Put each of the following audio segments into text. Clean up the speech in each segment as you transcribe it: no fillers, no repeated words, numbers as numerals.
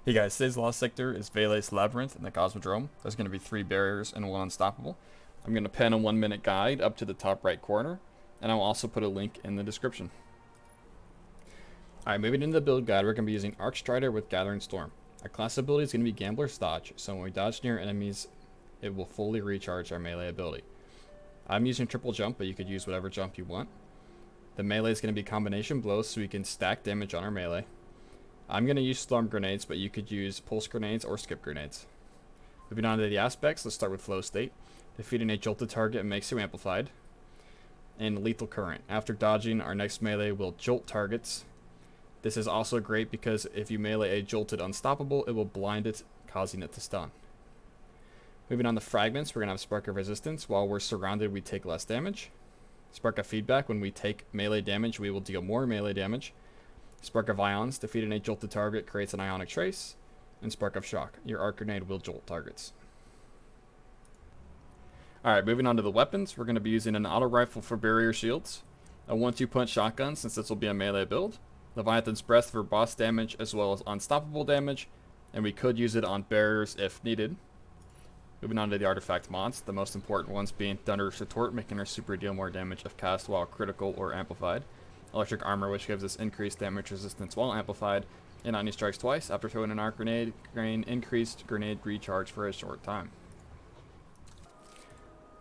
Hey guys, today's lost sector is Veles Labyrinth in the Cosmodrome. There's going to be 3 barriers and 1 unstoppable. I'm going to pin a 1-minute guide up to the top right corner, and I'll also put a link in the description. Alright, moving into the build guide, we're going to be using Arcstrider with Gathering Storm. Our class ability is going to be Gambler's Dodge, so when we dodge near enemies, it will fully recharge our melee ability. I'm using triple jump, but you could use whatever jump you want. The melee is going to be combination blows, so we can stack damage on our melee. I'm going to use storm grenades, but you could use pulse grenades or skip grenades. Moving on to the aspects, let's start with flow state. Defeating a jolted target makes you amplified. And lethal current. After dodging, our next melee will jolt targets. This is also great because if you melee a jolted unstoppable, it will blind it, causing it to stun. Moving on to fragments, we're going to have Spark of Resistance. While we're surrounded, we take less damage. Spark of Feedback, when we take melee damage, we will deal more melee damage. Spark of Ions, defeating a jolted target creates an ionic trace. And Spark of Shock, your arc grenade will jolt targets. Alright, moving on to the weapons, we're going to be using an auto rifle for barrier shields, a 1-2 punch shotgun since this will be a melee build, Leviathan's Breath for boss damage as well as unstoppable damage, and we could use it on barriers if needed. Moving on to the artifact mods, the most important ones being Thunderous Retort, making our super deal more damage if cast while critical or amplified. Electric Armor, which gives us increased damage resistance while amplified, and Lightning Strikes twice after throwing an arc grenade, gain increased grenade recharge for a short time.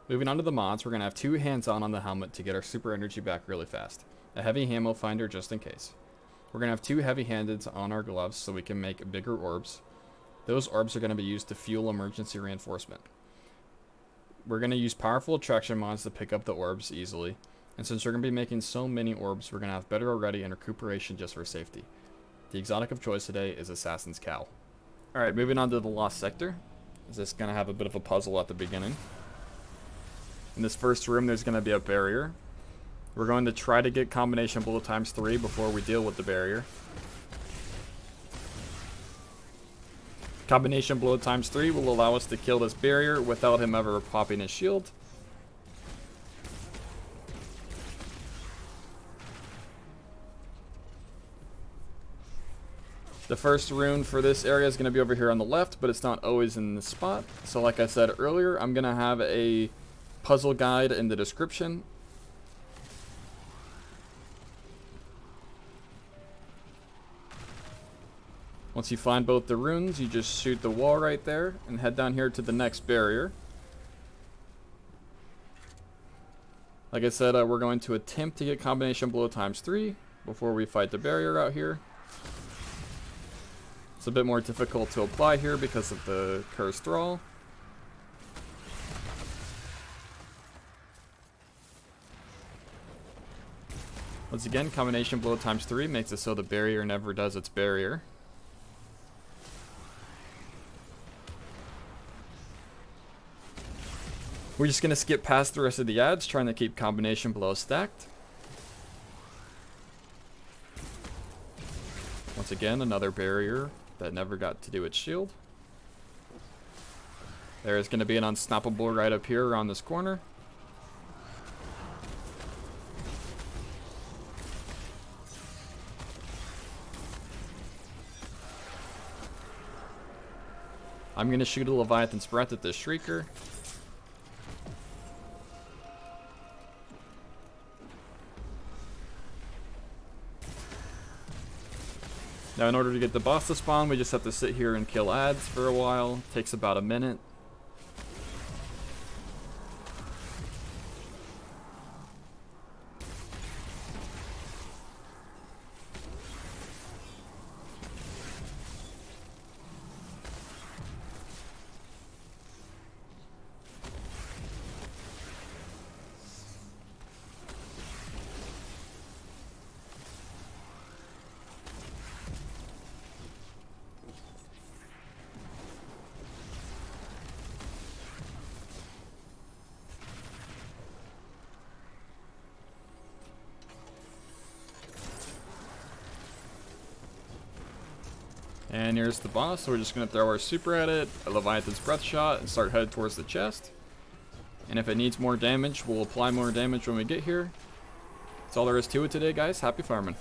Moving on to the mods, we're going to have 2 hands-on on the helmet to get our super energy back really fast. A heavy ammo finder just in case. We're going to have 2 heavy-handeds on our gloves so we can make bigger orbs. Those orbs are going to be used to fuel emergency reinforcement. We're going to use powerful attraction mods to pick up the orbs easily. And since we're going to be making so many orbs, we're going to have better already and recuperation just for safety. The exotic of choice today is Assassin's Cowl. Alright, moving on to the Lost Sector. This is going to have a bit of a puzzle at the beginning. In this first room, there's going to be a barrier. We're going to try to get combination blow ×3 before we deal with the barrier. Combination blow ×3 will allow us to kill this barrier without him ever popping his shield. The first rune for this area is going to be over here on the left, but it's not always in this spot. So like I said earlier, I'm going to have a puzzle guide in the description. Once you find both the runes, you just shoot the wall right there and head down here to the next barrier. Like I said, we're going to attempt to get combination blow ×3 before we fight the barrier out here. It's a bit more difficult to apply here because of the cursed thrall. Once again, combination blow ×3 makes it so the barrier never does its barrier. We're just going to skip past the rest of the ads, trying to keep combination blows stacked. Once again, another barrier that never got to do its shield. There's going to be an unstoppable right up here around this corner. I'm going to shoot a Leviathan's Breath at this Shrieker. Now in order to get the boss to spawn, we just have to sit here and kill ads for a while. Takes about a minute. And here's the boss, so we're just going to throw our super at it, a Leviathan's Breath shot, and start headed towards the chest. And if it needs more damage, we'll apply more damage when we get here. That's all there is to it today, guys. Happy farming.